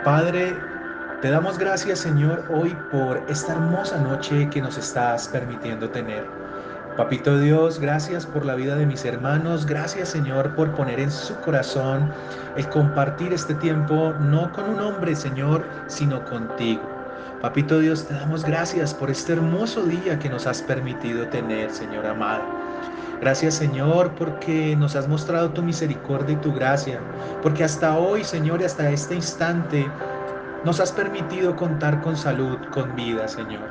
Padre, te damos gracias, Señor, hoy por esta hermosa noche que nos estás permitiendo tener. Papito Dios, gracias por la vida de mis hermanos, gracias, Señor, por poner en su corazón el compartir este tiempo no con un hombre, Señor, sino contigo. Papito Dios, te damos gracias por este hermoso día que nos has permitido tener, Señor amado. Gracias, Señor, porque nos has mostrado tu misericordia y tu gracia, porque hasta hoy, Señor, y hasta este instante nos has permitido contar con salud, con vida, Señor.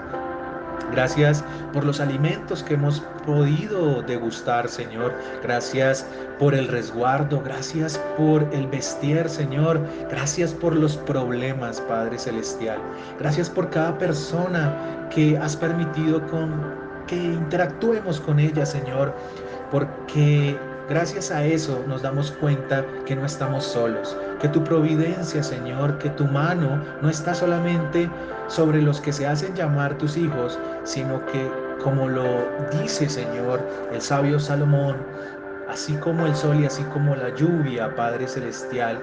Gracias por los alimentos que hemos podido degustar, Señor. Gracias por el resguardo. Gracias por el vestir, Señor. Gracias por los problemas, Padre Celestial. Gracias por cada persona que has permitido que interactuemos con ella, Señor, porque gracias a eso nos damos cuenta que no estamos solos, que tu providencia, Señor, que tu mano no está solamente sobre los que se hacen llamar tus hijos, sino que, como lo dice, Señor, el sabio Salomón, así como el sol y así como la lluvia, Padre Celestial,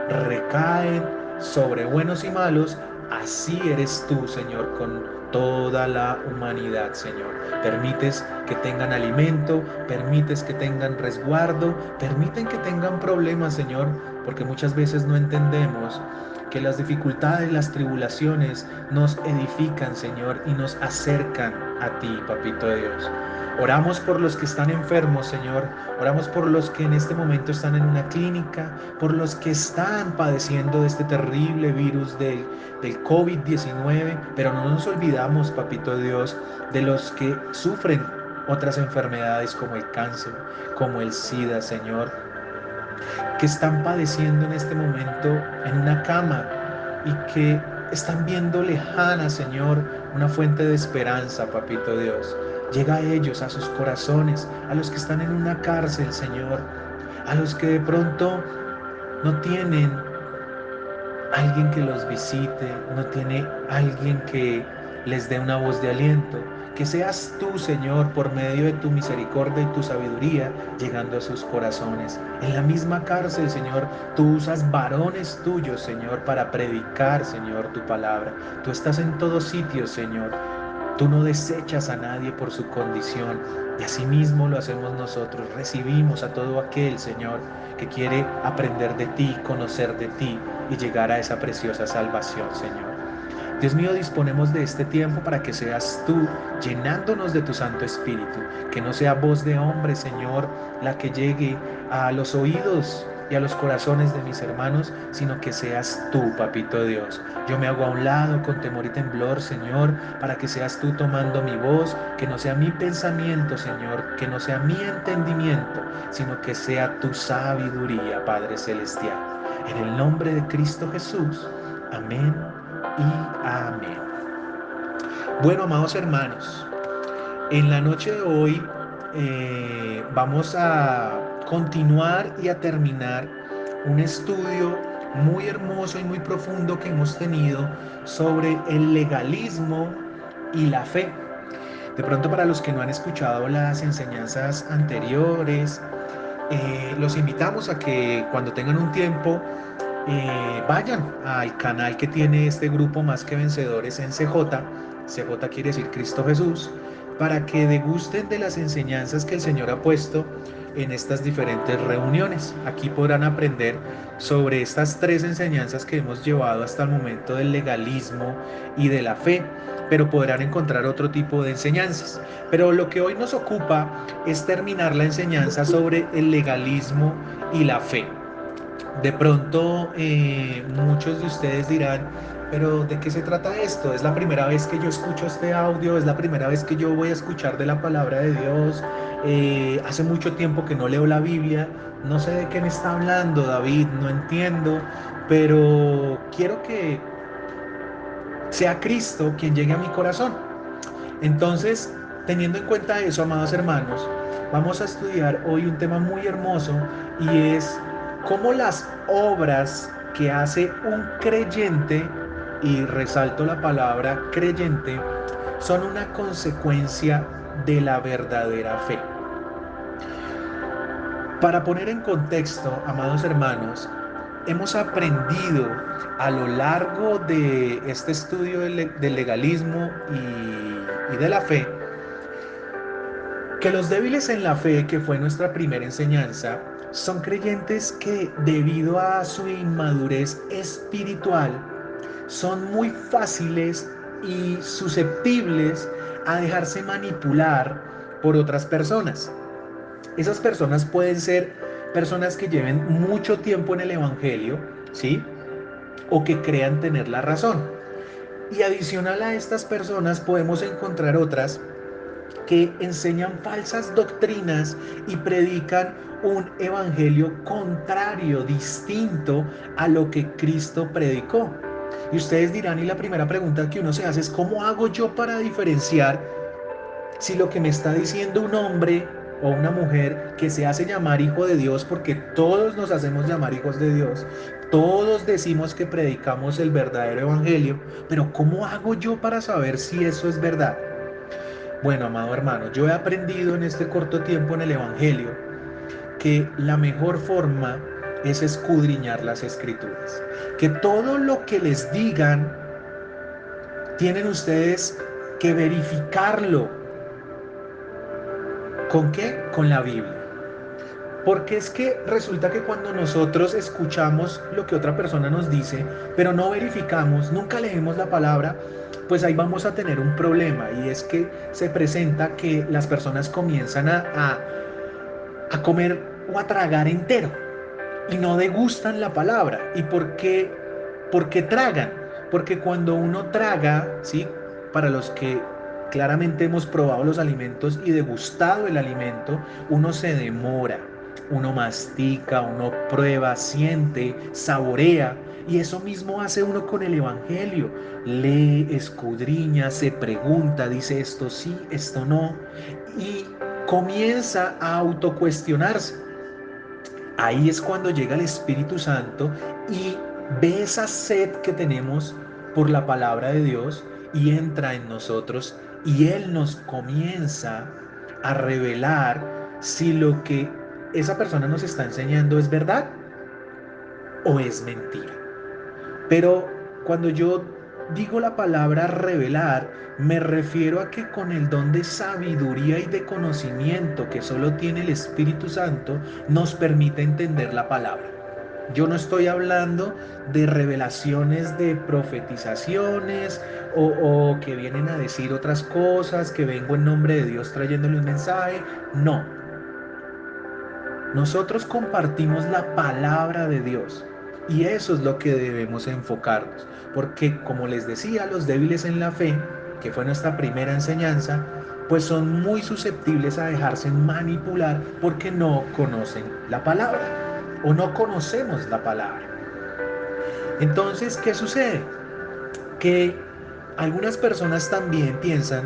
recaen sobre buenos y malos, así eres tú, Señor, con toda la humanidad, Señor. Permites que tengan alimento, permites que tengan resguardo, permiten que tengan problemas, Señor, porque muchas veces no entendemos que las dificultades, las tribulaciones nos edifican, Señor, y nos acercan a ti, Papito Dios. Oramos por los que están enfermos, Señor. Oramos por los que en este momento están en una clínica, por los que están padeciendo de este terrible virus del COVID-19, pero no nos olvidamos, Papito Dios, de los que sufren otras enfermedades como el cáncer, como el SIDA, Señor, que están padeciendo en este momento en una cama y que están viendo lejana, Señor, una fuente de esperanza, Papito Dios. Llega a ellos, a sus corazones, a los que están en una cárcel, Señor, a los que de pronto no tienen alguien que los visite, no tiene alguien que les dé una voz de aliento. Que seas tú, Señor, por medio de tu misericordia y tu sabiduría, llegando a sus corazones. En la misma cárcel, Señor, tú usas varones tuyos, Señor, para predicar, Señor, tu palabra. Tú estás en todo sitio, Señor. Tú no desechas a nadie por su condición. Y asimismo lo hacemos nosotros. Recibimos a todo aquel, Señor, que quiere aprender de ti, conocer de ti y llegar a esa preciosa salvación, Señor. Dios mío, disponemos de este tiempo para que seas tú llenándonos de tu Santo Espíritu, que no sea voz de hombre, Señor, la que llegue a los oídos y a los corazones de mis hermanos, sino que seas tú, Papito Dios. Yo me hago a un lado con temor y temblor, Señor, para que seas tú tomando mi voz, que no sea mi pensamiento, Señor, que no sea mi entendimiento, sino que sea tu sabiduría, Padre Celestial. En el nombre de Cristo Jesús. Amén y amén. Bueno, amados hermanos, en la noche de hoy vamos a continuar y a terminar un estudio muy hermoso y muy profundo que hemos tenido sobre el legalismo y la fe. De pronto, para los que no han escuchado las enseñanzas anteriores, los invitamos a que cuando tengan un tiempo vayan al canal que tiene este grupo Más que Vencedores en CJ. CJ quiere decir Cristo Jesús, para que degusten de las enseñanzas que el Señor ha puesto en estas diferentes reuniones. Aquí podrán aprender sobre estas tres enseñanzas que hemos llevado hasta el momento del legalismo y de la fe, pero podrán encontrar otro tipo de enseñanzas. Pero lo que hoy nos ocupa es terminar la enseñanza sobre el legalismo y la fe. De pronto muchos de ustedes dirán, pero ¿de qué se trata esto? ¿Es la primera vez que yo escucho este audio? ¿Es la primera vez que yo voy a escuchar de la palabra de Dios? Hace mucho tiempo que no leo la Biblia, no sé de qué me está hablando David, no entiendo, pero quiero que sea Cristo quien llegue a mi corazón. Entonces, teniendo en cuenta eso, amados hermanos, vamos a estudiar hoy un tema muy hermoso y es cómo las obras que hace un creyente, y resalto la palabra creyente, son una consecuencia de la verdadera fe. Para poner en contexto, amados hermanos, hemos aprendido a lo largo de este estudio del legalismo y de la fe, que los débiles en la fe, que fue nuestra primera enseñanza, son creyentes que debido a su inmadurez espiritual son muy fáciles y susceptibles a dejarse manipular por otras personas. Esas personas pueden ser personas que lleven mucho tiempo en el Evangelio, ¿sí? O que crean tener la razón. Y adicional a estas personas podemos encontrar otras que enseñan falsas doctrinas y predican un evangelio contrario, distinto a lo que Cristo predicó. Y ustedes dirán, y la primera pregunta que uno se hace es, ¿cómo hago yo para diferenciar si lo que me está diciendo un hombre o una mujer que se hace llamar hijo de Dios, porque todos nos hacemos llamar hijos de Dios, todos decimos que predicamos el verdadero evangelio, pero ¿cómo hago yo para saber si eso es verdad? Bueno, amado hermano, yo he aprendido en este corto tiempo en el evangelio que la mejor forma es escudriñar las escrituras, que todo lo que les digan tienen ustedes que verificarlo. ¿Con qué? Con la Biblia. Porque es que resulta que cuando nosotros escuchamos lo que otra persona nos dice, pero no verificamos, nunca leemos la palabra, pues ahí vamos a tener un problema, y es que se presenta que las personas comienzan a comer o a tragar entero y no degustan la palabra. ¿Y por qué tragan? Porque cuando uno traga, ¿sí? Para los que claramente hemos probado los alimentos y degustado el alimento, uno se demora, uno mastica, uno prueba, siente, saborea. Y eso mismo hace uno con el Evangelio. Lee, escudriña, se pregunta, dice esto sí, esto no. Y comienza a autocuestionarse. Ahí es cuando llega el Espíritu Santo y ve esa sed que tenemos por la palabra de Dios y entra en nosotros, y Él nos comienza a revelar si lo que esa persona nos está enseñando es verdad o es mentira. Pero cuando yo digo la palabra revelar, me refiero a que con el don de sabiduría y de conocimiento que solo tiene el Espíritu Santo, nos permite entender la palabra. Yo no estoy hablando de revelaciones de profetizaciones o que vienen a decir otras cosas, que vengo en nombre de Dios trayéndole un mensaje. No. Nosotros compartimos la palabra de Dios, y eso es lo que debemos enfocarnos, porque como les decía, los débiles en la fe, que fue nuestra primera enseñanza, pues son muy susceptibles a dejarse manipular porque no conocen la palabra o no conocemos la palabra. Entonces, ¿qué sucede? Que algunas personas también piensan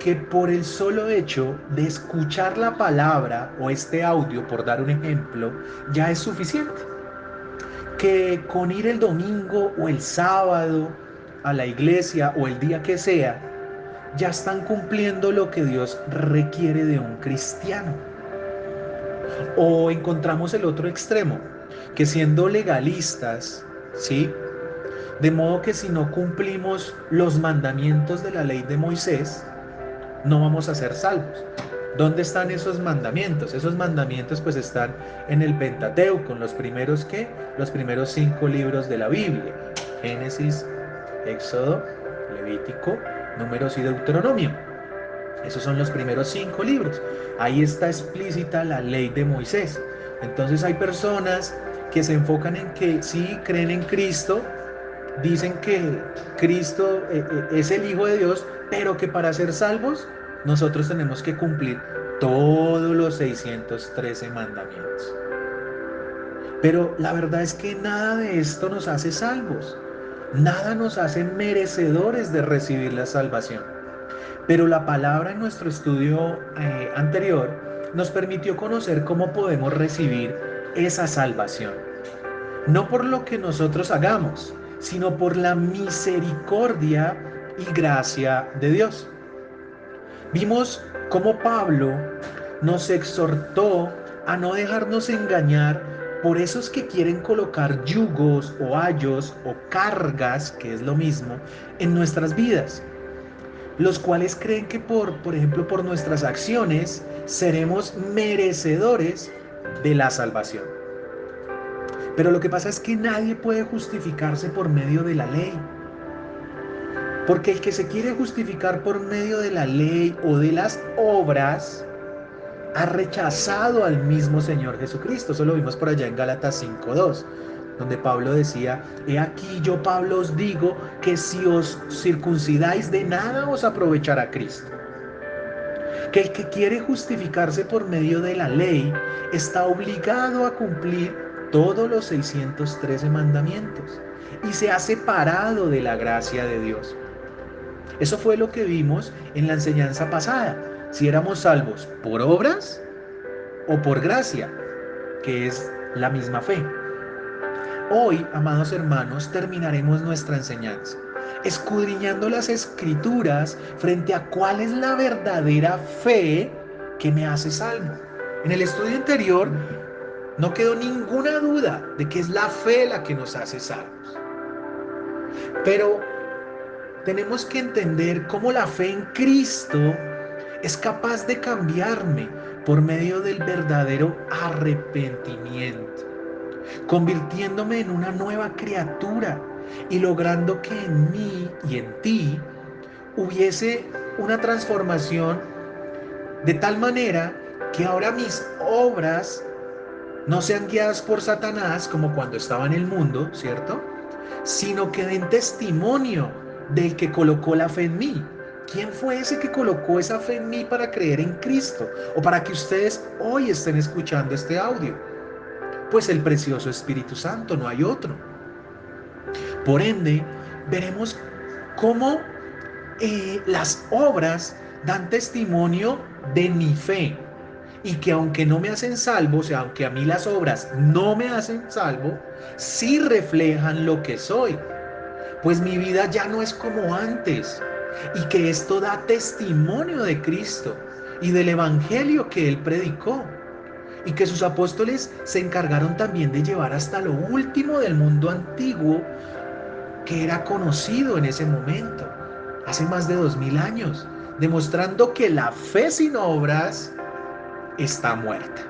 que por el solo hecho de escuchar la palabra o este audio, por dar un ejemplo, ya es suficiente. Que con ir el domingo o el sábado a la iglesia o el día que sea, ya están cumpliendo lo que Dios requiere de un cristiano. O encontramos el otro extremo, que siendo legalistas, ¿sí? De modo que si no cumplimos los mandamientos de la ley de Moisés, no vamos a ser salvos. ¿Dónde están esos mandamientos? Esos mandamientos pues están en el Pentateuco, los primeros ¿qué? Los primeros 5 libros de la Biblia. Génesis, Éxodo, Levítico, Números y Deuteronomio. Esos son los primeros 5 libros. Ahí está explícita la ley de Moisés. Entonces hay personas que se enfocan en que sí creen en Cristo, dicen que Cristo es el Hijo de Dios, pero que para ser salvos nosotros tenemos que cumplir todos los 613 mandamientos. Pero la verdad es que nada de esto nos hace salvos, nada nos hace merecedores de recibir la salvación. Pero la palabra en nuestro estudio anterior nos permitió conocer cómo podemos recibir esa salvación. No por lo que nosotros hagamos, sino por la misericordia y gracia de Dios. Vimos cómo Pablo nos exhortó a no dejarnos engañar Por eso es que quieren colocar yugos o ayos o cargas, que es lo mismo, en nuestras vidas, los cuales creen que por ejemplo, por nuestras acciones seremos merecedores de la salvación. Pero lo que pasa es que nadie puede justificarse por medio de la ley. Porque el que se quiere justificar por medio de la ley o de las obras ha rechazado al mismo Señor Jesucristo. Eso lo vimos por allá en Gálatas 5:2, donde Pablo decía: he aquí yo, Pablo, os digo que si os circuncidáis, de nada os aprovechará Cristo. Que el que quiere justificarse por medio de la ley está obligado a cumplir todos los 613 mandamientos y se ha separado de la gracia de Dios. Eso fue lo que vimos en la enseñanza pasada. Si éramos salvos por obras o por gracia, que es la misma fe. Hoy, amados hermanos, terminaremos nuestra enseñanza escudriñando las escrituras frente a cuál es la verdadera fe que me hace salvo. En el estudio anterior no quedó ninguna duda de que es la fe la que nos hace salvos. Pero tenemos que entender cómo la fe en Cristo es capaz de cambiarme por medio del verdadero arrepentimiento, convirtiéndome en una nueva criatura y logrando que en mí y en ti hubiese una transformación de tal manera que ahora mis obras no sean guiadas por Satanás como cuando estaba en el mundo, ¿cierto? Sino que den testimonio del que colocó la fe en mí. ¿Quién fue ese que colocó esa fe en mí para creer en Cristo? O para que ustedes hoy estén escuchando este audio. Pues el precioso Espíritu Santo, no hay otro. Por ende, veremos cómo las obras dan testimonio de mi fe. Y que aunque no me hacen salvo, o sea, aunque a mí las obras no me hacen salvo, sí reflejan lo que soy. Pues mi vida ya no es como antes. Y que esto da testimonio de Cristo y del evangelio que Él predicó. Y que sus apóstoles se encargaron también de llevar hasta lo último del mundo antiguo que era conocido en ese momento, hace más de 2000 años, demostrando que la fe sin obras está muerta.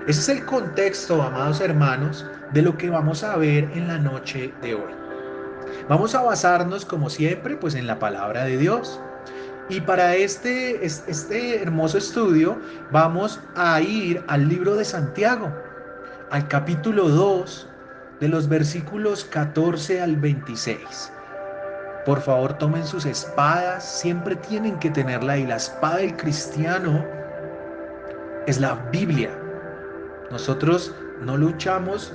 Ese es el contexto, amados hermanos, de lo que vamos a ver en la noche de hoy. Vamos a basarnos, como siempre, pues en la palabra de Dios. Y para este hermoso estudio vamos a ir al libro de Santiago, al capítulo 2, de los versículos 14 al 26. Por favor, tomen sus espadas, siempre tienen que tenerla, y la espada del cristiano es la Biblia. Nosotros no luchamos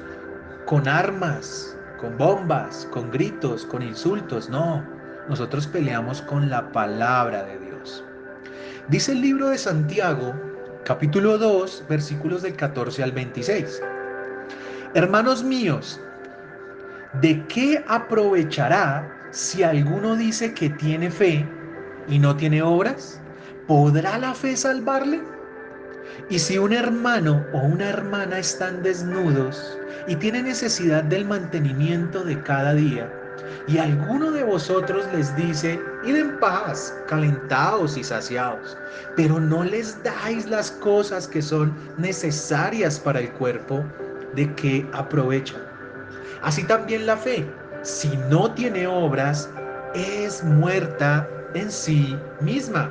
con armas, con bombas, con gritos, con insultos, no. Nosotros peleamos con la palabra de Dios. Dice el libro de Santiago, capítulo 2, versículos del 14 al 26. Hermanos míos, ¿de qué aprovechará si alguno dice que tiene fe y no tiene obras? ¿Podrá la fe salvarle? Y si un hermano o una hermana están desnudos y tienen necesidad del mantenimiento de cada día, y alguno de vosotros les dice: id en paz, calentaos y saciaos, pero no les dais las cosas que son necesarias para el cuerpo, ¿de qué aprovechan? Así también la fe, si no tiene obras, es muerta en sí misma.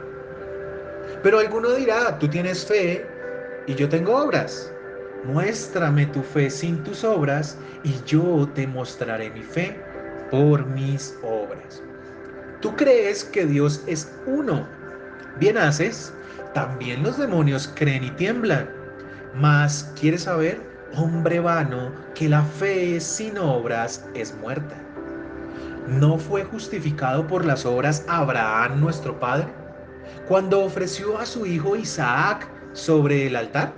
Pero alguno dirá: tú tienes fe y yo tengo obras. Muéstrame tu fe sin tus obras y yo te mostraré mi fe por mis obras. Tú crees que Dios es uno. Bien haces. También los demonios creen y tiemblan. Mas, ¿quieres saber, hombre vano, que la fe sin obras es muerta? ¿No fue justificado por las obras Abraham, nuestro padre, cuando ofreció a su hijo Isaac sobre el altar?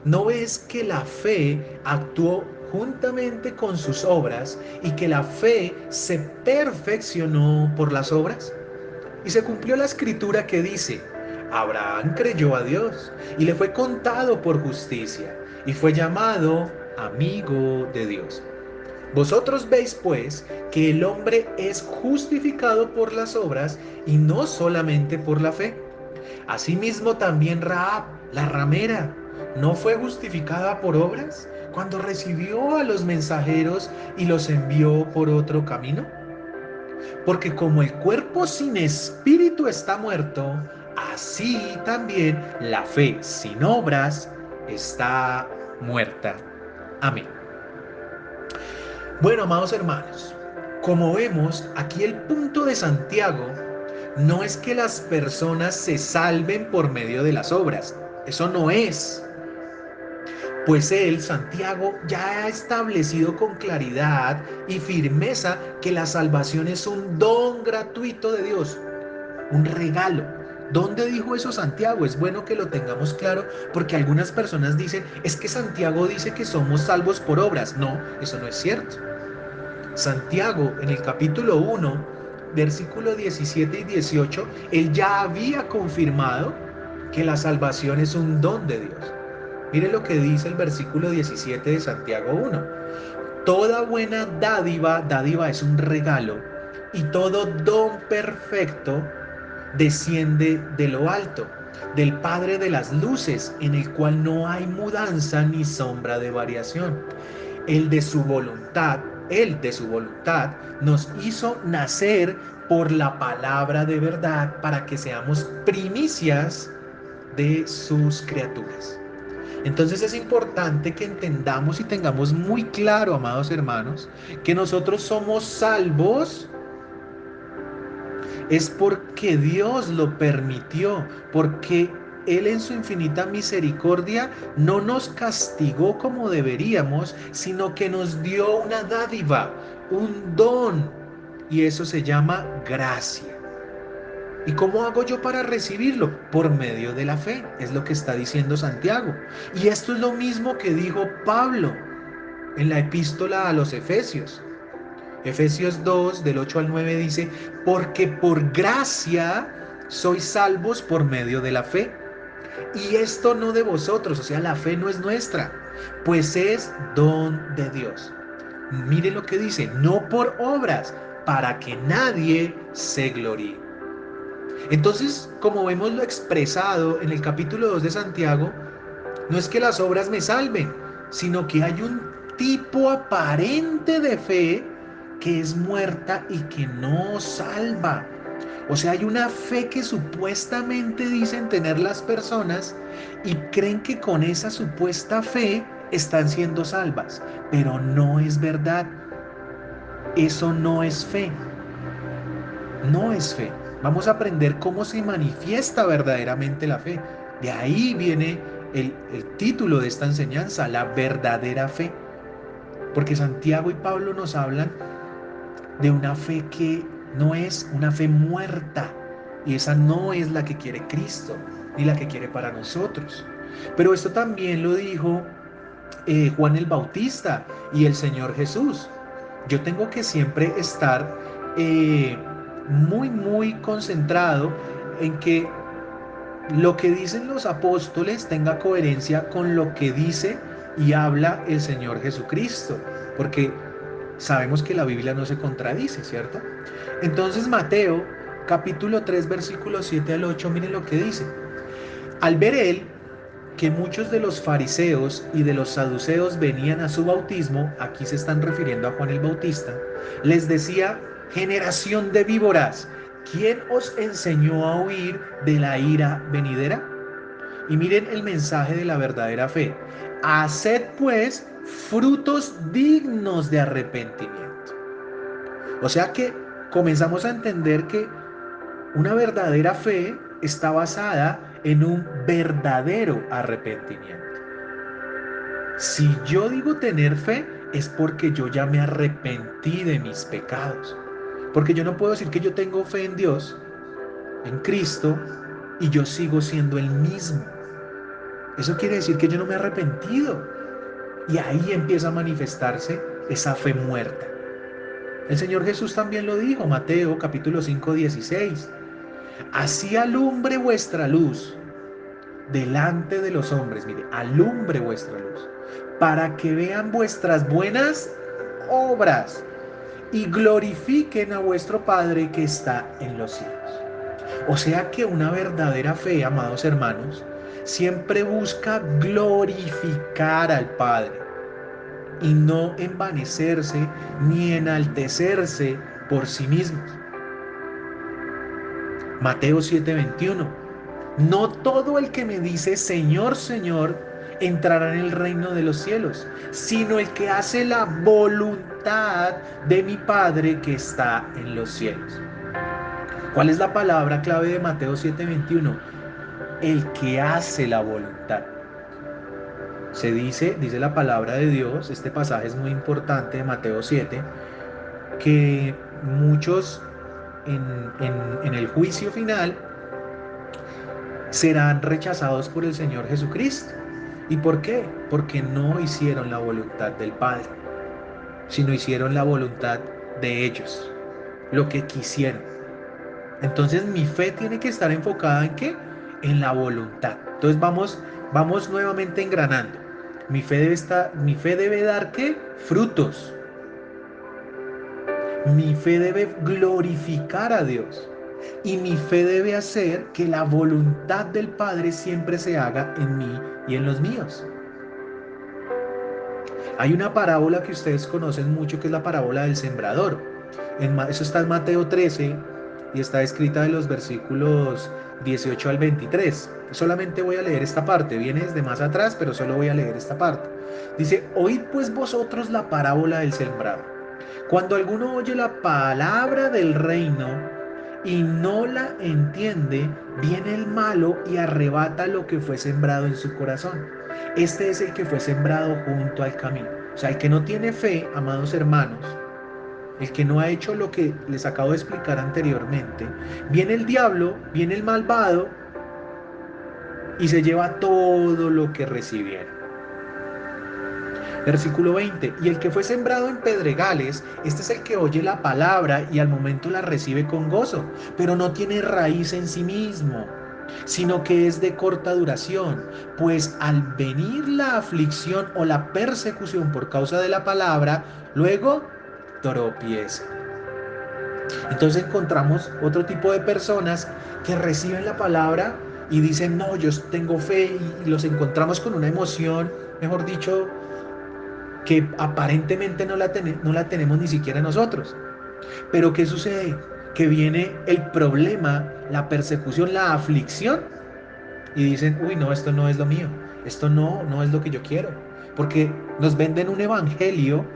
¿No ves que la fe actuó juntamente con sus obras y que la fe se perfeccionó por las obras? Y se cumplió la escritura que dice: Abraham creyó a Dios y le fue contado por justicia y fue llamado amigo de Dios. Vosotros veis pues que el hombre es justificado por las obras y no solamente por la fe. Asimismo también Rahab, la ramera, ¿no fue justificada por obras cuando recibió a los mensajeros y los envió por otro camino? Porque como el cuerpo sin espíritu está muerto, así también la fe sin obras está muerta. Amén. Bueno, amados hermanos, como vemos, aquí el punto de Santiago no es que las personas se salven por medio de las obras. Eso no es. Pues él, Santiago, ya ha establecido con claridad y firmeza que la salvación es un don gratuito de Dios, un regalo. ¿Dónde dijo eso Santiago? Es bueno que lo tengamos claro porque algunas personas dicen, es que Santiago dice que somos salvos por obras. No, eso no es cierto. Santiago, en el capítulo 1, versículo 17 y 18, él ya había confirmado que la salvación es un don de Dios. Mire lo que dice el versículo 17 de Santiago 1. Toda buena dádiva, dádiva es un regalo, y todo don perfecto desciende de lo alto, del Padre de las luces, en el cual no hay mudanza ni sombra de variación. El de su voluntad, Él de su voluntad, nos hizo nacer por la palabra de verdad para que seamos primicias de sus criaturas. Entonces es importante que entendamos y tengamos muy claro, amados hermanos, que nosotros somos salvos es porque Dios lo permitió, porque Él en su infinita misericordia no nos castigó como deberíamos, sino que nos dio una dádiva, un don, y eso se llama gracia. ¿Y cómo hago yo para recibirlo? Por medio de la fe, es lo que está diciendo Santiago. Y esto es lo mismo que dijo Pablo en la epístola a los Efesios. Efesios 2, del 8 al 9 dice, porque por gracia sois salvos por medio de la fe. Y esto no de vosotros, o sea, la fe no es nuestra, pues es don de Dios. Miren lo que dice, no por obras, para que nadie se gloríe. Entonces, como vemos lo expresado en el capítulo 2 de Santiago, no es que las obras me salven, sino que hay un tipo aparente de fe que es muerta y que no salva. O sea, hay una fe que supuestamente dicen tener las personas y creen que con esa supuesta fe están siendo salvas, pero no es verdad. Eso no es fe. No es fe. Vamos a aprender cómo se manifiesta verdaderamente la fe. De ahí viene el título de esta enseñanza, la verdadera fe. Porque Santiago y Pablo nos hablan de una fe que no es una fe muerta. Y esa no es la que quiere Cristo, ni la que quiere para nosotros. Pero esto también lo dijo Juan el Bautista y el Señor Jesús. Yo tengo que siempre estar muy concentrado en que lo que dicen los apóstoles tenga coherencia con lo que dice y habla el Señor Jesucristo, porque sabemos que la Biblia no se contradice, ¿cierto? Entonces Mateo capítulo 3 versículos 7 al 8, miren lo que dice. Al ver él que muchos de los fariseos y de los saduceos venían a su bautismo, aquí se están refiriendo a Juan el Bautista, les decía, generación de víboras, ¿quién os enseñó a huir de la ira venidera? Y miren el mensaje de la verdadera fe. Haced pues frutos dignos de arrepentimiento. O sea que comenzamos a entender que una verdadera fe está basada en un verdadero arrepentimiento. Si yo digo tener fe, es porque yo ya me arrepentí de mis pecados. Porque yo no puedo decir que yo tengo fe en Dios, en Cristo, y yo sigo siendo el mismo. Eso quiere decir que yo no me he arrepentido. Y ahí empieza a manifestarse esa fe muerta. El Señor Jesús también lo dijo, Mateo capítulo 5, 16. Así alumbre vuestra luz delante de los hombres, mire, alumbre vuestra luz, para que vean vuestras buenas obras y glorifiquen a vuestro Padre que está en los cielos. O sea que una verdadera fe, amados hermanos, siempre busca glorificar al Padre y no envanecerse ni enaltecerse por sí mismos. Mateo 7:21. No todo el que me dice Señor, Señor, entrará en el reino de los cielos, sino el que hace la voluntad de mi Padre que está en los cielos. ¿Cuál es la palabra clave de Mateo 7:21? El que hace la voluntad. Dice la palabra de Dios, este pasaje es muy importante de Mateo 7, que muchos en el juicio final serán rechazados por el Señor Jesucristo. ¿Y por qué? Porque no hicieron la voluntad del Padre, sino hicieron la voluntad de ellos, lo que quisieron. Entonces mi fe tiene que estar enfocada ¿en qué? En la voluntad. Entonces vamos nuevamente engranando. Mi fe debe dar ¿qué? Frutos. Mi fe debe glorificar a Dios. Y mi fe debe hacer que la voluntad del Padre siempre se haga en mí y en los míos. Hay una parábola que ustedes conocen mucho que es la parábola del sembrador. Eso está en Mateo 13 y está escrita de los versículos 18 al 23. Solamente voy a leer esta parte, viene desde más atrás, pero solo voy a leer esta parte. Dice, oíd pues vosotros la parábola del sembrador. Cuando alguno oye la palabra del reino y no la entiende, viene el malo y arrebata lo que fue sembrado en su corazón. Este es el que fue sembrado junto al camino. O sea, el que no tiene fe, amados hermanos, el que no ha hecho lo que les acabo de explicar anteriormente, viene el diablo, viene el malvado y se lleva todo lo que recibieron. Versículo 20, y el que fue sembrado en pedregales, este es el que oye la palabra y al momento la recibe con gozo, pero no tiene raíz en sí mismo, sino que es de corta duración, pues al venir la aflicción o la persecución por causa de la palabra, luego tropieza. Entonces encontramos otro tipo de personas que reciben la palabra y dicen, no, yo tengo fe, y los encontramos con una emoción, mejor dicho, que aparentemente no la tenemos ni siquiera nosotros. Pero ¿qué sucede? Que viene el problema, la persecución, la aflicción y dicen, uy, no, esto no es lo mío, esto no es lo que yo quiero, porque nos venden un evangelio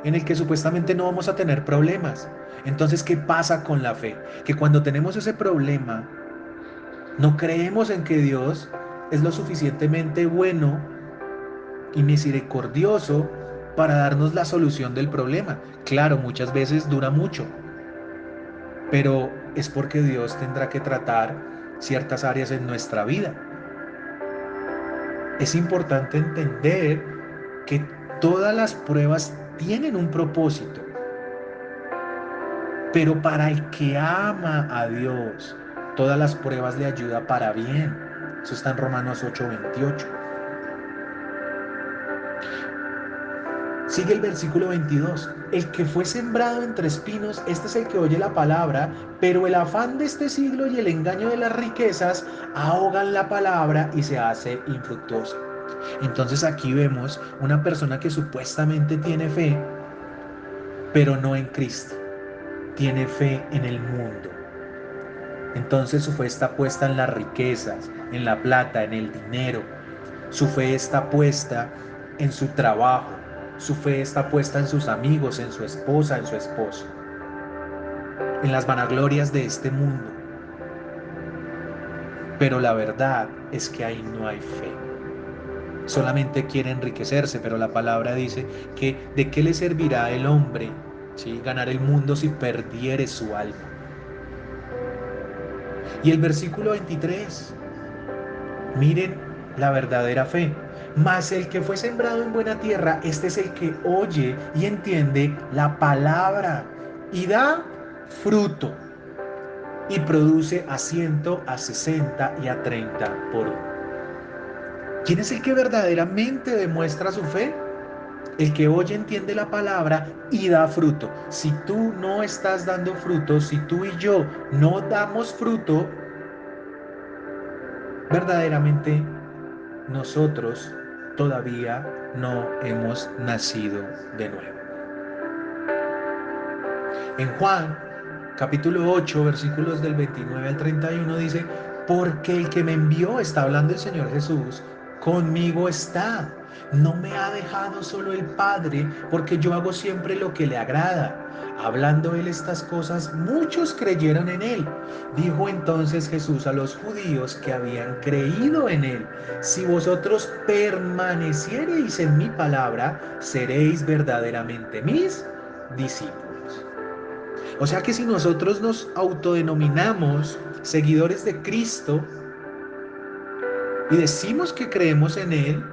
en el que supuestamente no vamos a tener problemas. Entonces, ¿qué pasa con la fe? Que cuando tenemos ese problema, no creemos en que Dios es lo suficientemente bueno y misericordioso para darnos la solución del problema. Claro, muchas veces dura mucho, pero es porque Dios tendrá que tratar ciertas áreas en nuestra vida. Es importante entender que todas las pruebas tienen un propósito, pero para el que ama a Dios, todas las pruebas le ayudan para bien. Eso está en Romanos 8:28. Sigue el versículo 22. El que fue sembrado entre espinos, este es el que oye la palabra, pero el afán de este siglo y el engaño de las riquezas ahogan la palabra y se hace infructuosa. Entonces aquí vemos una persona que supuestamente tiene fe, pero no en Cristo. Tiene fe en el mundo. Entonces su fe está puesta en las riquezas, en la plata, en el dinero. Su fe está puesta en su trabajo. Su fe está puesta en sus amigos, en su esposa, en su esposo, en las vanaglorias de este mundo. Pero la verdad es que ahí no hay fe. Solamente quiere enriquecerse, pero la palabra dice que ¿de qué le servirá el hombre, ¿sí?, ganar el mundo si perdiere su alma? Y el versículo 23, miren la verdadera fe. Mas el que fue sembrado en buena tierra, este es el que oye y entiende la palabra y da fruto y produce a 100, a 60 y a 30 por uno. ¿Quién es el que verdaderamente demuestra su fe? El que oye entiende la palabra y da fruto. Si tú no estás dando fruto, si tú y yo no damos fruto, verdaderamente nosotros todavía no hemos nacido de nuevo. En Juan, capítulo 8, versículos del 29 al 31 dice, porque el que me envió, está hablando el Señor Jesús, conmigo está. No me ha dejado solo el Padre, porque yo hago siempre lo que le agrada. Hablando él estas cosas, muchos creyeron en él. Dijo entonces Jesús a los judíos que habían creído en él, si vosotros permaneciereis en mi palabra, seréis verdaderamente mis discípulos. O sea que si nosotros nos autodenominamos seguidores de Cristo y decimos que creemos en Él,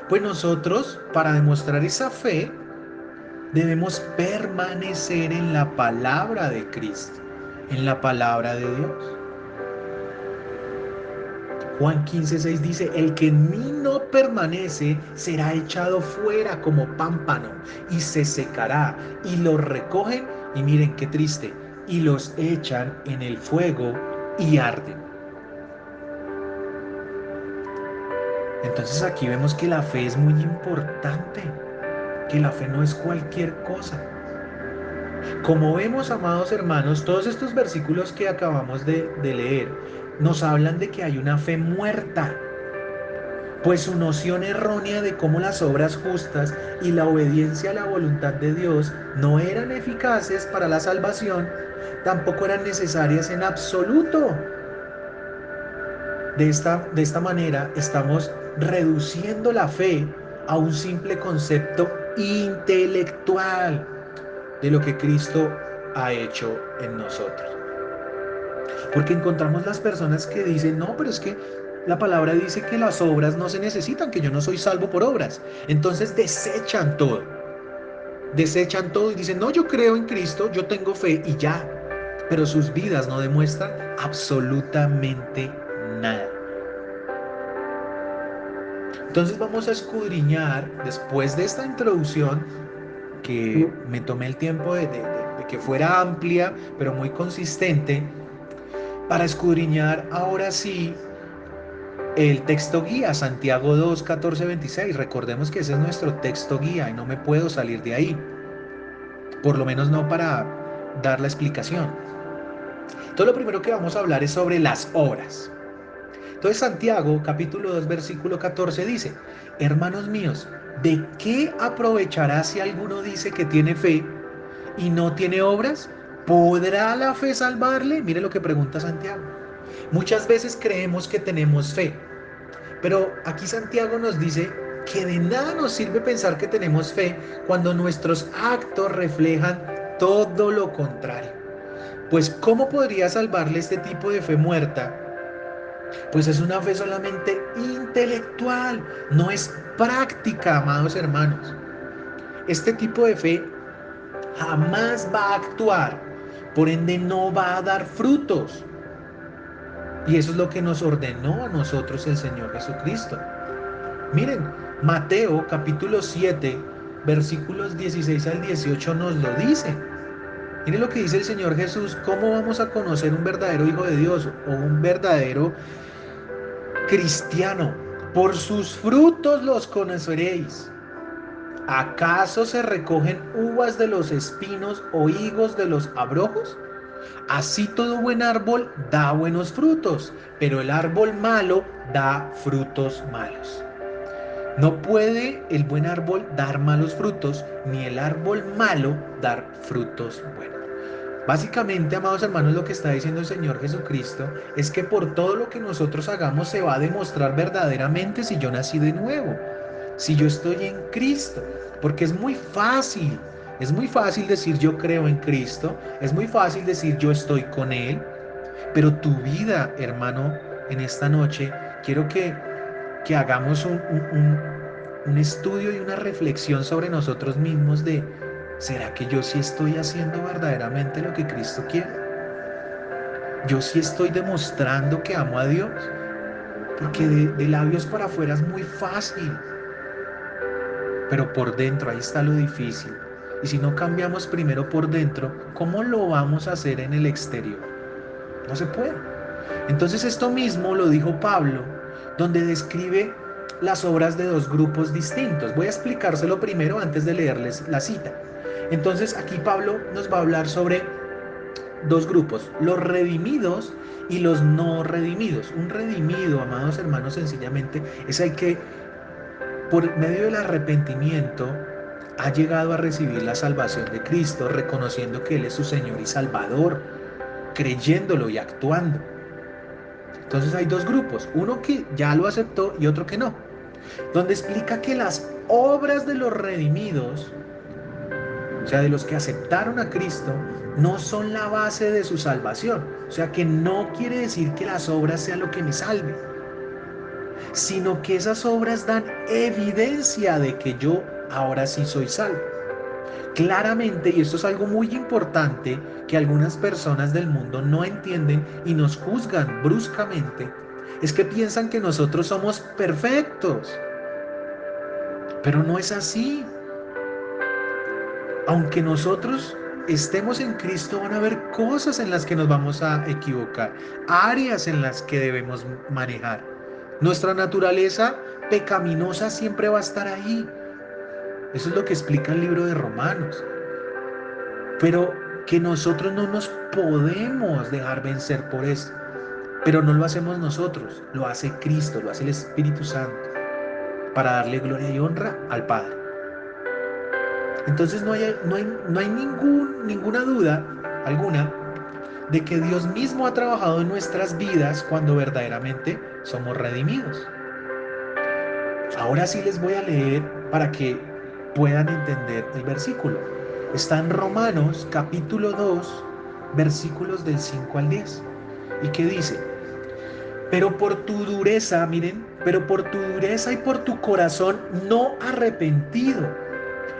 pues nosotros, para demostrar esa fe, debemos permanecer en la palabra de Cristo, en la palabra de Dios. Juan 15:6 dice, el que en mí no permanece será echado fuera como pámpano y se secará, y los recogen, y miren qué triste, y los echan en el fuego y arden. Entonces aquí vemos que la fe es muy importante, que la fe no es cualquier cosa. Como vemos, amados hermanos, todos estos versículos que acabamos de leer nos hablan de que hay una fe muerta, pues su noción errónea de cómo las obras justas y la obediencia a la voluntad de Dios no eran eficaces para la salvación, tampoco eran necesarias en absoluto. De esta manera estamos reduciendo la fe a un simple concepto intelectual de lo que Cristo ha hecho en nosotros. Porque encontramos las personas que dicen, no, pero es que la palabra dice que las obras no se necesitan, que yo no soy salvo por obras. Entonces desechan todo y dicen, no, yo creo en Cristo, yo tengo fe y ya. Pero sus vidas no demuestran absolutamente nada. Entonces vamos a escudriñar, después de esta introducción, que me tomé el tiempo de que fuera amplia, pero muy consistente, para escudriñar ahora sí el texto guía, Santiago 2, 14, 26. Recordemos que ese es nuestro texto guía y no me puedo salir de ahí, por lo menos no para dar la explicación. Entonces lo primero que vamos a hablar es sobre las obras. Entonces Santiago capítulo 2 versículo 14 dice, hermanos míos, ¿de qué aprovechará si alguno dice que tiene fe y no tiene obras? ¿Podrá la fe salvarle? Mire lo que pregunta Santiago. Muchas veces creemos que tenemos fe, pero aquí Santiago nos dice que de nada nos sirve pensar que tenemos fe cuando nuestros actos reflejan todo lo contrario. Pues ¿cómo podría salvarle este tipo de fe muerta? Pues es una fe solamente intelectual, no es práctica, amados hermanos. Este tipo de fe jamás va a actuar, por ende no va a dar frutos. Y eso es lo que nos ordenó a nosotros el Señor Jesucristo. Miren, Mateo capítulo 7, versículos 16 al 18 nos lo dice. Miren lo que dice el Señor Jesús, ¿cómo vamos a conocer un verdadero hijo de Dios o un verdadero cristiano? Por sus frutos los conoceréis. ¿Acaso se recogen uvas de los espinos o higos de los abrojos? Así todo buen árbol da buenos frutos, pero el árbol malo da frutos malos. No puede el buen árbol dar malos frutos, ni el árbol malo dar frutos buenos. Básicamente, amados hermanos, lo que está diciendo el Señor Jesucristo es que por todo lo que nosotros hagamos se va a demostrar verdaderamente si yo nací de nuevo, si yo estoy en Cristo, porque es muy fácil decir yo creo en Cristo, es muy fácil decir yo estoy con Él, pero tu vida, hermano, en esta noche, quiero que hagamos un estudio y una reflexión sobre nosotros mismos de, ¿será que yo sí estoy haciendo verdaderamente lo que Cristo quiere? ¿Yo sí estoy demostrando que amo a Dios? Porque de labios para afuera es muy fácil. pero por dentro, ahí está lo difícil. Y si no cambiamos primero por dentro, ¿cómo lo vamos a hacer en el exterior? No se puede. Entonces esto mismo lo dijo Pablo, donde describe las obras de dos grupos distintos. Voy a explicárselo primero antes de leerles la cita. Entonces aquí Pablo nos va a hablar sobre dos grupos, los redimidos y los no redimidos. Un redimido, amados hermanos, sencillamente es el que por medio del arrepentimiento ha llegado a recibir la salvación de Cristo, reconociendo que Él es su Señor y Salvador, creyéndolo y actuando. Entonces hay dos grupos, uno que ya lo aceptó y otro que no, donde explica que las obras de los redimidos, o sea, de los que aceptaron a Cristo, no son la base de su salvación. O sea, que no quiere decir que las obras sean lo que me salve, sino que esas obras dan evidencia de que yo ahora sí soy salvo. Claramente, y esto es algo muy importante que algunas personas del mundo no entienden y nos juzgan bruscamente, es que piensan que nosotros somos perfectos, pero no es así. Aunque nosotros estemos en Cristo, van a haber cosas en las que nos vamos a equivocar, áreas en las que debemos manejar. Nuestra naturaleza pecaminosa siempre va a estar ahí. Eso es lo que explica el libro de Romanos. Pero que nosotros no nos podemos dejar vencer por eso. Pero no lo hacemos nosotros, lo hace Cristo, lo hace el Espíritu Santo, para darle gloria y honra al Padre. Entonces no hay ninguna duda alguna de que Dios mismo ha trabajado en nuestras vidas cuando verdaderamente somos redimidos. Ahora sí les voy a leer para que puedan entender el versículo. Está en Romanos capítulo 2, versículos del 5 al 10. ¿Y qué dice? Pero por tu dureza, miren, pero por tu dureza y por tu corazón no arrepentido,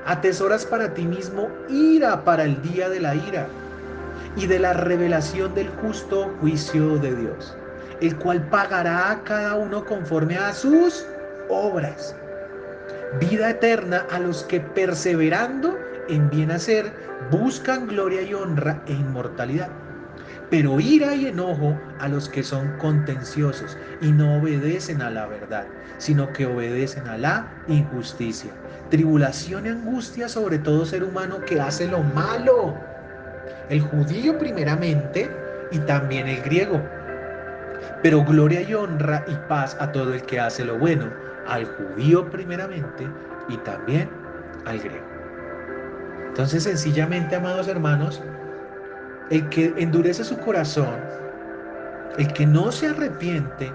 atesoras para ti mismo ira para el día de la ira y de la revelación del justo juicio de Dios, el cual pagará a cada uno conforme a sus obras. Vida eterna a los que perseverando en bien hacer buscan gloria y honra e inmortalidad. Pero ira y enojo a los que son contenciosos y no obedecen a la verdad, sino que obedecen a la injusticia. Tribulación y angustia sobre todo ser humano que hace lo malo. El judío primeramente y también el griego. Pero gloria y honra y paz a todo el que hace lo bueno, al judío primeramente y también al griego. Entonces, sencillamente, amados hermanos, el que endurece su corazón, el que no se arrepiente,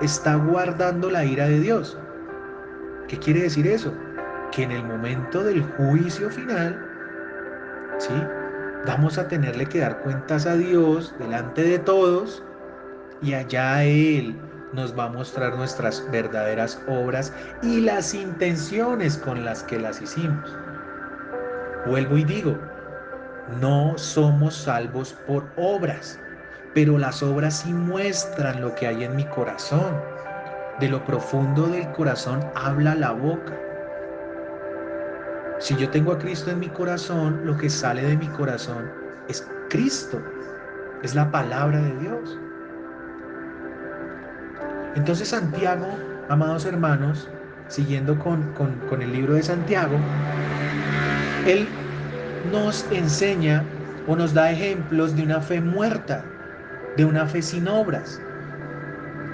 está guardando la ira de Dios. ¿Qué quiere decir eso? Que en el momento del juicio final, ¿sí?, vamos a tenerle que dar cuentas a Dios delante de todos y allá Él nos va a mostrar nuestras verdaderas obras y las intenciones con las que las hicimos. Vuelvo y digo, no somos salvos por obras, pero las obras sí muestran lo que hay en mi corazón. De lo profundo del corazón habla la boca. Si yo tengo a Cristo en mi corazón, lo que sale de mi corazón es Cristo, es la palabra de Dios. Entonces Santiago, amados hermanos, siguiendo con el libro de Santiago, él nos enseña o nos da ejemplos de una fe muerta, de una fe sin obras.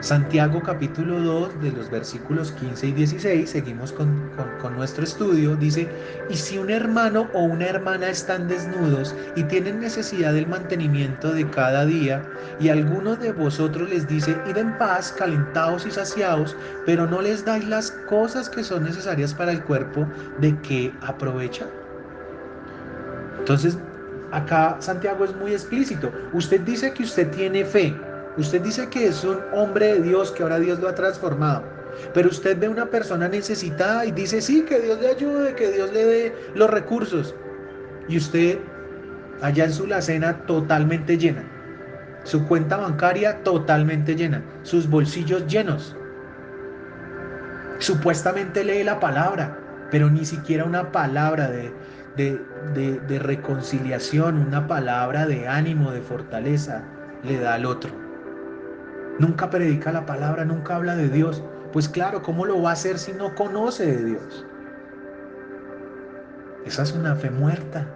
Santiago capítulo 2 de los versículos 15 y 16, seguimos con nuestro estudio, dice: y si un hermano o una hermana están desnudos y tienen necesidad del mantenimiento de cada día, y alguno de vosotros les dice: id en paz, calentados y saciados, pero no les dais las cosas que son necesarias para el cuerpo, ¿de qué aprovecha? Entonces, acá Santiago es muy explícito. Usted dice que usted tiene fe. Usted dice que es un hombre de Dios, que ahora Dios lo ha transformado. Pero usted ve una persona necesitada y dice: sí, que Dios le ayude, que Dios le dé los recursos. Y usted allá en su alacena totalmente llena. Su cuenta bancaria totalmente llena. Sus bolsillos llenos. Supuestamente lee la palabra, pero ni siquiera una palabra de reconciliación, una palabra de ánimo, de fortaleza le da al otro. Nunca predica la palabra, nunca habla de Dios. Pues claro, ¿cómo lo va a hacer si no conoce de Dios? Esa es una fe muerta.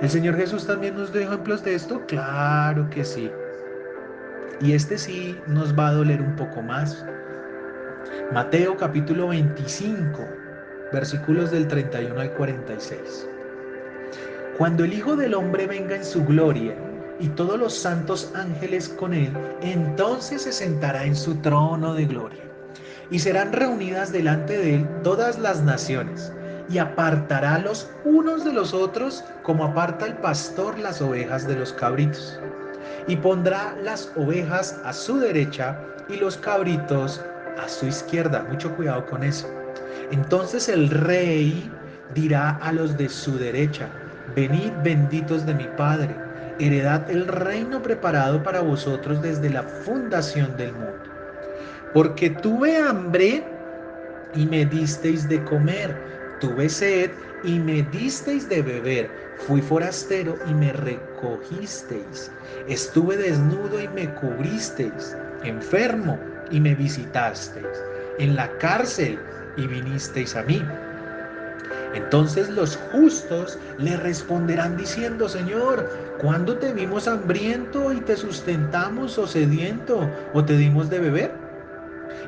¿El Señor Jesús también nos dio ejemplos de esto? Claro que sí. Y este sí nos va a doler un poco más. Mateo capítulo 25, versículos del 31 al 46. Cuando el Hijo del Hombre venga en su gloria y todos los santos ángeles con él, entonces se sentará en su trono de gloria. Y serán reunidas delante de él todas las naciones, y apartará los unos de los otros como aparta el pastor las ovejas de los cabritos. Y pondrá las ovejas a su derecha y los cabritos a su izquierda. Mucho cuidado con eso. Entonces el rey dirá a los de su derecha: venid benditos de mi Padre, heredad el reino preparado para vosotros desde la fundación del mundo. Porque tuve hambre y me disteis de comer, tuve sed y me disteis de beber, fui forastero y me recogisteis, estuve desnudo y me cubristeis, enfermo y me visitasteis, en la cárcel y vinisteis a mí. Entonces los justos le responderán diciendo: Señor, ¿cuándo te vimos hambriento y te sustentamos, o sediento, o te dimos de beber?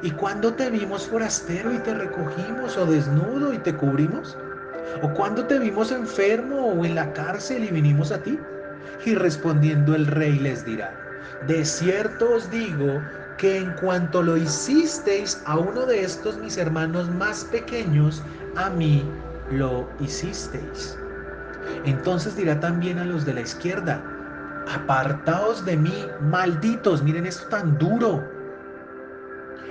¿Y cuándo te vimos forastero y te recogimos, o desnudo y te cubrimos? ¿O cuándo te vimos enfermo o en la cárcel y vinimos a ti? Y respondiendo el rey les dirá: de cierto os digo que en cuanto lo hicisteis a uno de estos mis hermanos más pequeños, a mí lo hicisteis. Entonces dirá también a los de la izquierda: apartaos de mí, malditos. Miren esto tan duro: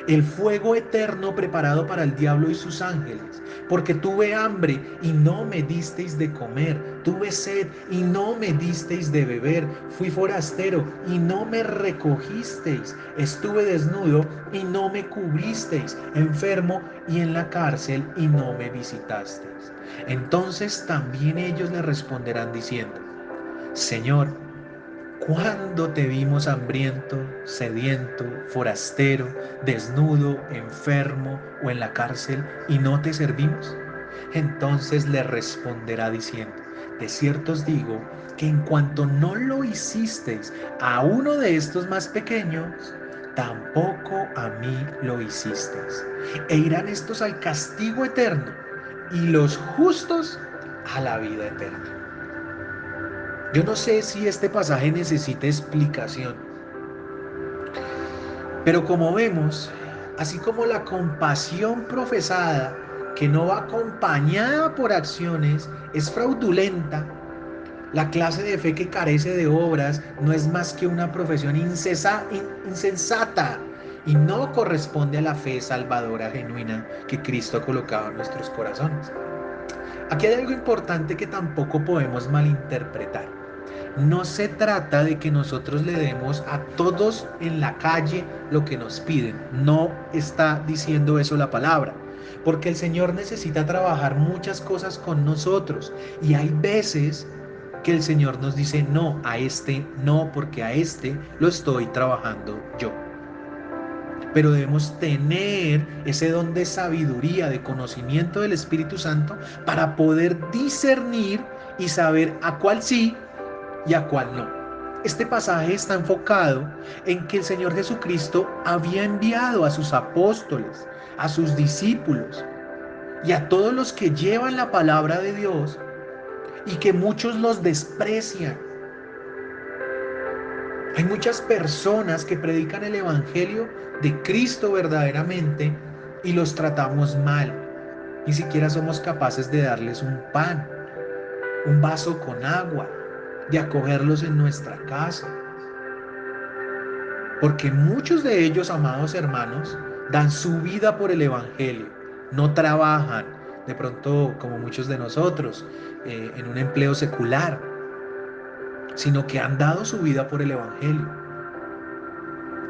el fuego eterno preparado para el diablo y sus ángeles. Porque tuve hambre y no me disteis de comer, tuve sed y no me disteis de beber, fui forastero y no me recogisteis, estuve desnudo y no me cubristeis, enfermo y en la cárcel y no me visitasteis. Entonces también ellos le responderán diciendo: Señor, ¿cuándo te vimos hambriento, sediento, forastero, desnudo, enfermo o en la cárcel y no te servimos? Entonces le responderá diciendo: de cierto os digo que en cuanto no lo hicisteis a uno de estos más pequeños, tampoco a mí lo hicisteis. E irán estos al castigo eterno y los justos a la vida eterna. Yo no sé si este pasaje necesita explicación, pero como vemos, así como la compasión profesada, que no va acompañada por acciones, es fraudulenta, la clase de fe que carece de obras no es más que una profesión insensata y no corresponde a la fe salvadora genuina que Cristo ha colocado en nuestros corazones. Aquí hay algo importante que tampoco podemos malinterpretar. No se trata de que nosotros le demos a todos en la calle lo que nos piden. No está diciendo eso la palabra. Porque el Señor necesita trabajar muchas cosas con nosotros. Y hay veces que el Señor nos dice: no, a este no, porque a este lo estoy trabajando yo. Pero debemos tener ese don de sabiduría, de conocimiento del Espíritu Santo, para poder discernir y saber a cuál sí y a cuál no. Este pasaje está enfocado en que el Señor Jesucristo había enviado a sus apóstoles, a sus discípulos y a todos los que llevan la palabra de Dios, y que muchos los desprecian. Hay muchas personas que predican el evangelio de Cristo verdaderamente y los tratamos mal. Ni siquiera somos capaces de darles un pan, un vaso con agua, de acogerlos en nuestra casa. Porque muchos de ellos, amados hermanos, dan su vida por el evangelio, no trabajan, de pronto como muchos de nosotros, en un empleo secular, sino que han dado su vida por el evangelio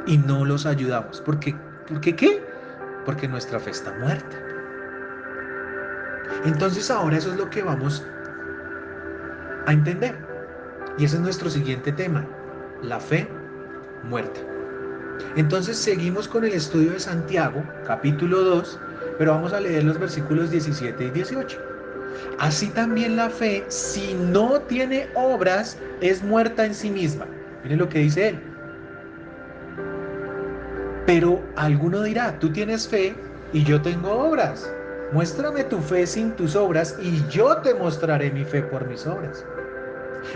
y no los ayudamos. ¿Por qué? ¿Por qué qué? porque nuestra fe está muerta. Entonces ahora eso es lo que vamos a entender. Y ese es nuestro siguiente tema, la fe muerta. Entonces seguimos con el estudio de Santiago, capítulo 2, pero vamos a leer los versículos 17 y 18. Así también la fe, si no tiene obras, es muerta en sí misma. Miren lo que dice él. Pero alguno dirá, tú tienes fe y yo tengo obras. Muéstrame tu fe sin tus obras y yo te mostraré mi fe por mis obras.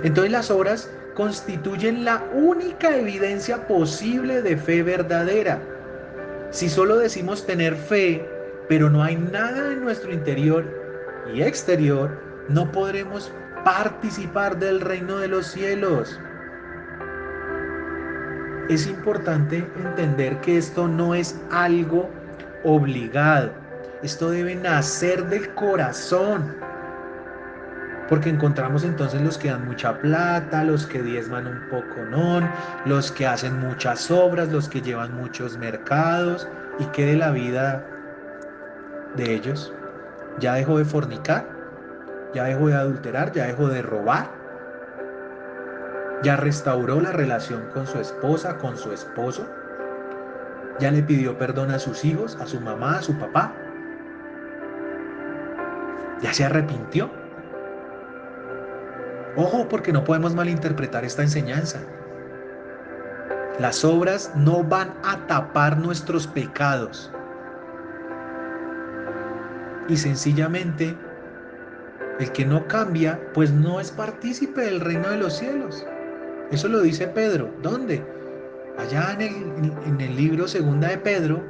Entonces las obras constituyen la única evidencia posible de fe verdadera. Si solo decimos tener fe, pero no hay nada en nuestro interior y exterior, no podremos participar del reino de los cielos. Es importante entender que esto no es algo obligado. Esto debe nacer del corazón. Porque encontramos entonces los que dan mucha plata, los que diezman un poco, no, los que hacen muchas obras, los que llevan muchos mercados. ¿Y qué de la vida de ellos? ¿Ya dejó de fornicar? ¿Ya dejó de adulterar? ¿Ya dejó de robar? ¿Ya restauró la relación con su esposa, con su esposo? ¿Ya le pidió perdón a sus hijos, a su mamá, a su papá? ¿Ya se arrepintió? Ojo, porque no podemos malinterpretar esta enseñanza. Las obras no van a tapar nuestros pecados. Y sencillamente, el que no cambia, pues no es partícipe del reino de los cielos. Eso lo dice Pedro. ¿Dónde? Allá en el libro segunda de Pedro,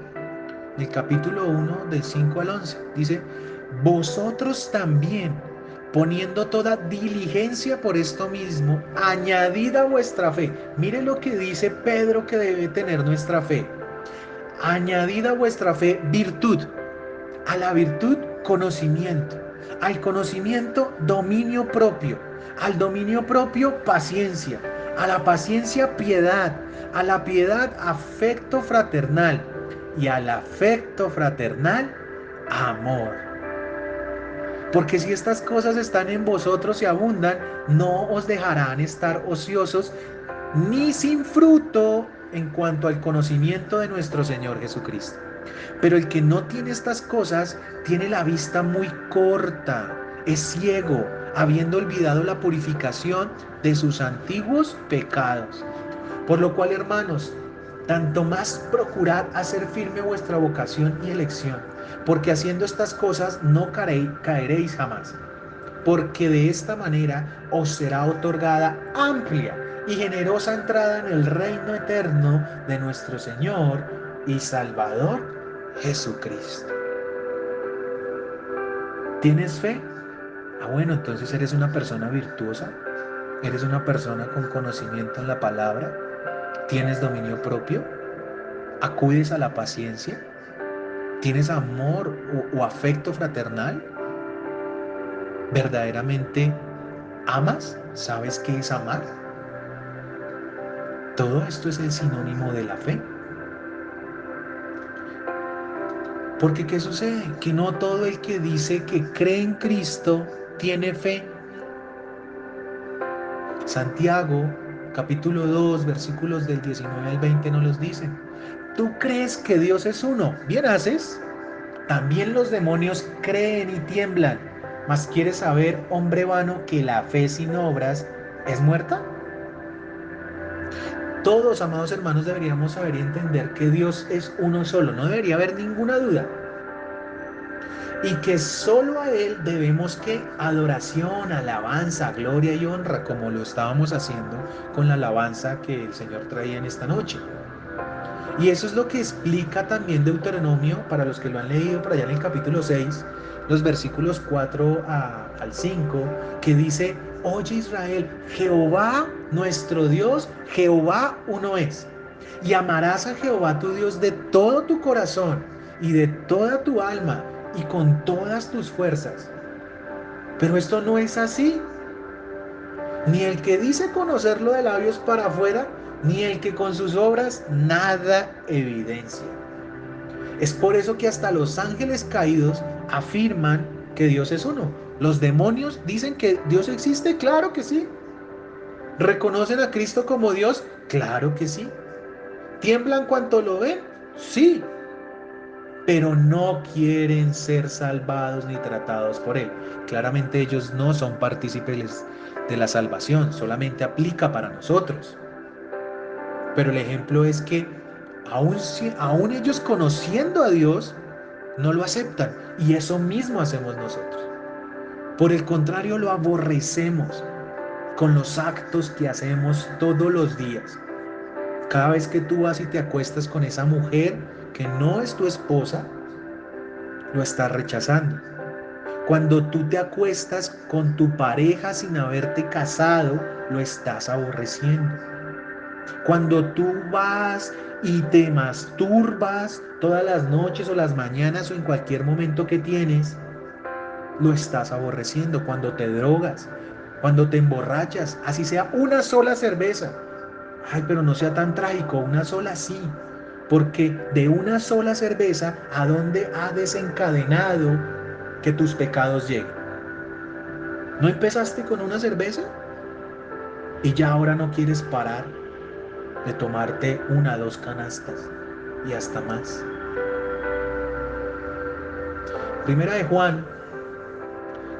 el capítulo 1, del 5 al 11. Dice, vosotros también, poniendo toda diligencia por esto mismo, añadid a vuestra fe. Mire lo que dice Pedro que debe tener nuestra fe. Añadid a vuestra fe virtud, a la virtud conocimiento, al conocimiento dominio propio, al dominio propio paciencia, a la paciencia piedad, a la piedad afecto fraternal y al afecto fraternal amor. Porque si estas cosas están en vosotros y abundan, no os dejarán estar ociosos ni sin fruto en cuanto al conocimiento de nuestro Señor Jesucristo. Pero el que no tiene estas cosas tiene la vista muy corta, es ciego, habiendo olvidado la purificación de sus antiguos pecados. Por lo cual, hermanos, tanto más procurad hacer firme vuestra vocación y elección, porque haciendo estas cosas no caeréis jamás, porque de esta manera os será otorgada amplia y generosa entrada en el reino eterno de nuestro Señor y Salvador Jesucristo. ¿Tienes fe? Bueno, entonces eres una persona virtuosa, eres una persona con conocimiento en la palabra, tienes dominio propio, acudes a la paciencia, tienes amor o afecto fraternal, verdaderamente amas, ¿sabes qué es amar? Todo esto es el sinónimo de la fe. Porque ¿qué sucede? Que no todo el que dice que cree en Cristo tiene fe. Santiago, capítulo 2, versículos del 19 al 20 nos los dicen. ¿Tú crees que Dios es uno? Bien haces. También los demonios creen y tiemblan. ¿Mas quieres saber, hombre vano, que la fe sin obras es muerta? Todos, amados hermanos, deberíamos saber y entender que Dios es uno solo. No debería haber ninguna duda. Y que solo a Él debemos que adoración, alabanza, gloria y honra, como lo estábamos haciendo con la alabanza que el Señor traía en esta noche. Y eso es lo que explica también Deuteronomio, para los que lo han leído por allá en el capítulo 6, los versículos 4 al 5, que dice, oye Israel, Jehová nuestro Dios, Jehová uno es. Y amarás a Jehová tu Dios de todo tu corazón y de toda tu alma y con todas tus fuerzas. Pero esto no es así. Ni el que dice conocerlo de labios para afuera, ni el que con sus obras nada evidencia. Es por eso que hasta los ángeles caídos afirman que Dios es uno. Los demonios dicen que Dios existe, claro que sí. ¿Reconocen a Cristo como Dios? Claro que sí. ¿Tiemblan cuanto lo ven? Sí. Pero no quieren ser salvados ni tratados por Él. Claramente ellos no son partícipes de la salvación, solamente aplica para nosotros. Pero el ejemplo es que aún ellos conociendo a Dios, no lo aceptan. Y eso mismo hacemos nosotros. Por el contrario, lo aborrecemos con los actos que hacemos todos los días. Cada vez que tú vas y te acuestas con esa mujer que no es tu esposa, lo estás rechazando. Cuando tú te acuestas con tu pareja sin haberte casado, lo estás aborreciendo. Cuando tú vas y te masturbas todas las noches o las mañanas o en cualquier momento que tienes, lo estás aborreciendo. Cuando te drogas, cuando te emborrachas, así sea una sola cerveza. Ay, pero no sea tan trágico, una sola sí. Porque de una sola cerveza, ¿a dónde ha desencadenado que tus pecados lleguen? ¿No empezaste con una cerveza? Y ya ahora no quieres parar de tomarte una, dos canastas y hasta más. Primera de Juan,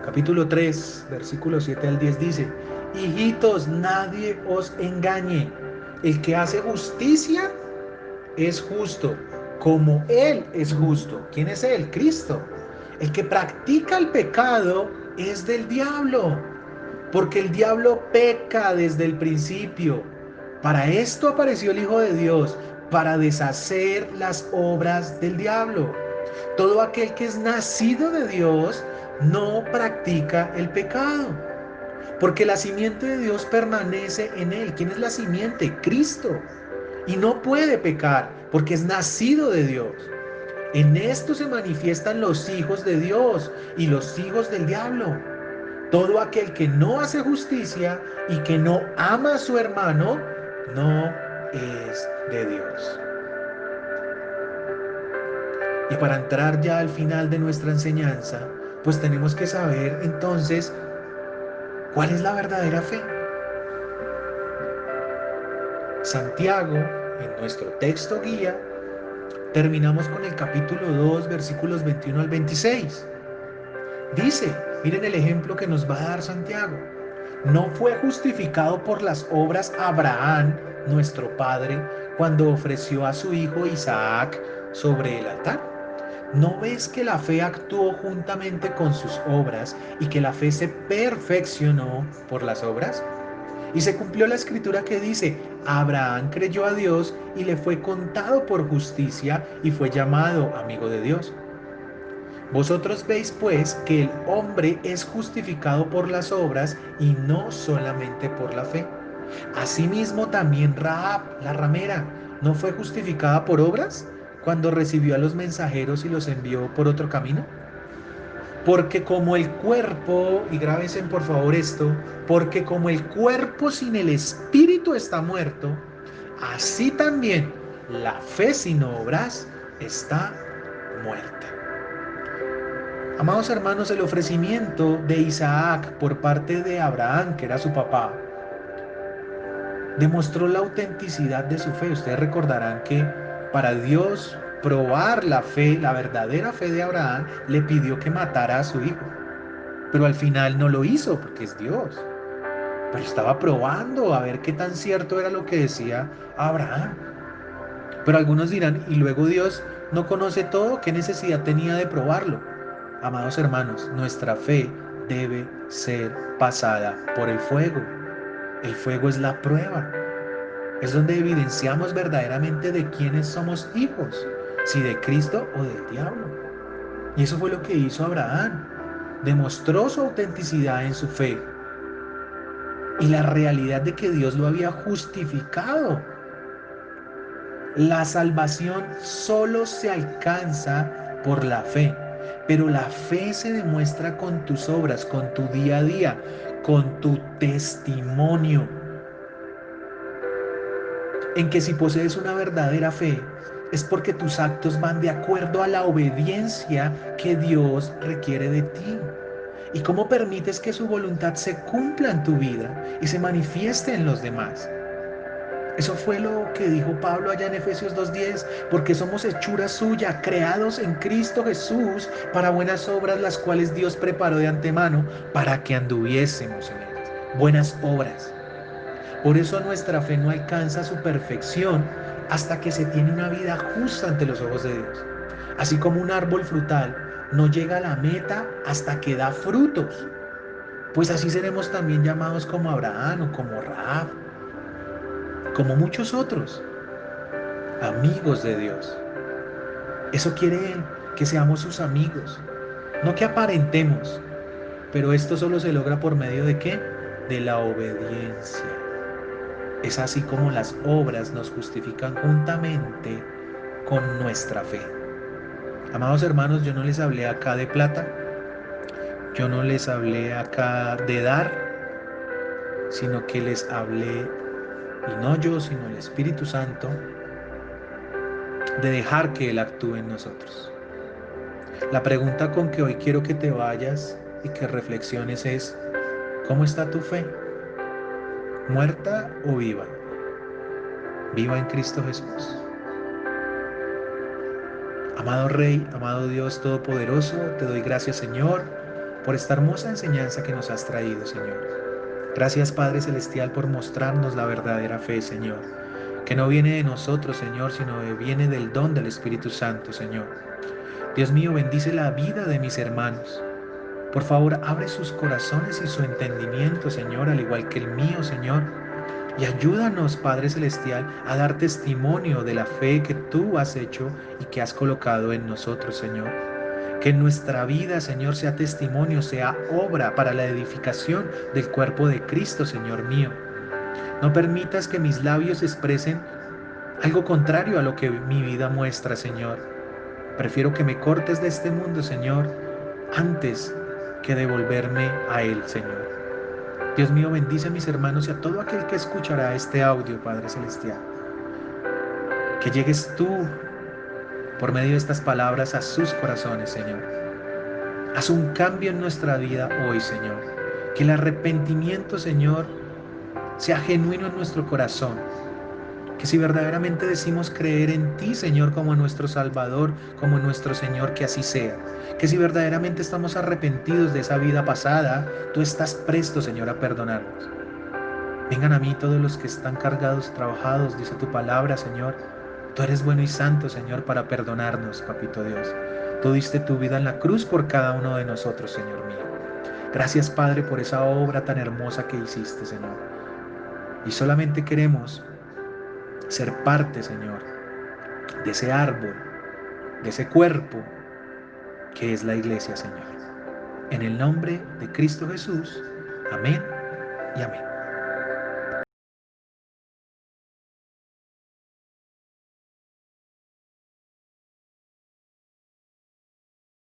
capítulo 3, versículo 7 al 10 dice: hijitos, nadie os engañe. El que hace justicia es justo, como Él es justo. ¿Quién es Él? Cristo. El que practica el pecado es del diablo, porque el diablo peca desde el principio. Para esto apareció el Hijo de Dios, para deshacer las obras del diablo. Todo aquel que es nacido de Dios no practica el pecado, porque la simiente de Dios permanece en él. ¿Quién es la simiente? Cristo. Y no puede pecar, porque es nacido de Dios. En esto se manifiestan los hijos de Dios y los hijos del diablo. Todo aquel que no hace justicia y que no ama a su hermano, no es de Dios. Y para entrar ya al final de nuestra enseñanza, pues tenemos que saber entonces cuál es la verdadera fe. Santiago, en nuestro texto guía, terminamos con el capítulo 2, versículos 21 al 26. Dice, miren el ejemplo que nos va a dar Santiago. ¿No fue justificado por las obras Abraham, nuestro padre, cuando ofreció a su hijo Isaac sobre el altar? ¿No ves que la fe actuó juntamente con sus obras y que la fe se perfeccionó por las obras? Y se cumplió la escritura que dice: Abraham creyó a Dios y le fue contado por justicia y fue llamado amigo de Dios. Vosotros veis pues que el hombre es justificado por las obras y no solamente por la fe. Asimismo también Rahab, la ramera, ¿no fue justificada por obras cuando recibió a los mensajeros y los envió por otro camino? Porque como el cuerpo, y grábense por favor esto, porque como el cuerpo sin el espíritu está muerto, así también la fe sin obras está muerta. Amados hermanos, el ofrecimiento de Isaac por parte de Abraham, que era su papá, demostró la autenticidad de su fe. Ustedes recordarán que para Dios probar la fe, la verdadera fe de Abraham, le pidió que matara a su hijo. Pero al final no lo hizo porque es Dios. Pero estaba probando a ver qué tan cierto era lo que decía Abraham. Pero algunos dirán, ¿y luego Dios no conoce todo? ¿Qué necesidad tenía de probarlo? Amados hermanos, nuestra fe debe ser pasada por el fuego. El fuego es la prueba. Es donde evidenciamos verdaderamente de quiénes somos hijos, si de Cristo o del diablo. Y eso fue lo que hizo Abraham. Demostró su autenticidad en su fe y la realidad de que Dios lo había justificado. La salvación solo se alcanza por la fe, pero la fe se demuestra con tus obras, con tu día a día, con tu testimonio. En que si posees una verdadera fe, es porque tus actos van de acuerdo a la obediencia que Dios requiere de ti. ¿Y cómo permites que su voluntad se cumpla en tu vida y se manifieste en los demás? Eso fue lo que dijo Pablo allá en Efesios 2:10, porque somos hechura suya, creados en Cristo Jesús para buenas obras, las cuales Dios preparó de antemano para que anduviésemos en ellas. Buenas obras. Por eso nuestra fe no alcanza su perfección hasta que se tiene una vida justa ante los ojos de Dios. Así como un árbol frutal no llega a la meta hasta que da frutos. Pues así seremos también llamados como Abraham o como Rahab, como muchos otros, amigos de Dios. Eso quiere Él, que seamos sus amigos, no que aparentemos, pero esto solo se logra por medio de ¿qué? De la obediencia. Es así como las obras nos justifican juntamente con nuestra fe. Amados hermanos, yo no les hablé acá de plata, yo no les hablé acá de dar, sino que les hablé, y no yo, sino el Espíritu Santo, de dejar que Él actúe en nosotros. La pregunta con que hoy quiero que te vayas y que reflexiones es, ¿cómo está tu fe? ¿Muerta o viva? Viva en Cristo Jesús. Amado Rey, amado Dios Todopoderoso, te doy gracias, Señor, por esta hermosa enseñanza que nos has traído, Señor. Gracias, Padre Celestial, por mostrarnos la verdadera fe, Señor, que no viene de nosotros, Señor, sino que viene del don del Espíritu Santo, Señor. Dios mío, bendice la vida de mis hermanos. Por favor, abre sus corazones y su entendimiento, Señor, al igual que el mío, Señor. Y ayúdanos, Padre Celestial, a dar testimonio de la fe que tú has hecho y que has colocado en nosotros, Señor. Que nuestra vida, Señor, sea testimonio, sea obra para la edificación del cuerpo de Cristo, Señor mío. No permitas que mis labios expresen algo contrario a lo que mi vida muestra, Señor. Prefiero que me cortes de este mundo, Señor, antes que devolverme a Él, Señor. Dios mío, bendice a mis hermanos y a todo aquel que escuchará este audio, Padre Celestial. Que llegues tú por medio de estas palabras a sus corazones, Señor. Haz un cambio en nuestra vida hoy, Señor. Que el arrepentimiento, Señor, sea genuino en nuestro corazón. Que si verdaderamente decimos creer en ti, Señor, como nuestro Salvador, como nuestro Señor, que así sea. Que si verdaderamente estamos arrepentidos de esa vida pasada, tú estás presto, Señor, a perdonarnos. Vengan a mí todos los que están cargados, trabajados, dice tu palabra, Señor. Tú eres bueno y santo, Señor, para perdonarnos, Papito Dios. Tú diste tu vida en la cruz por cada uno de nosotros, Señor mío. Gracias, Padre, por esa obra tan hermosa que hiciste, Señor. Y solamente queremos ser parte, Señor, de ese árbol, de ese cuerpo que es la iglesia, Señor. En el nombre de Cristo Jesús. Amén y amén.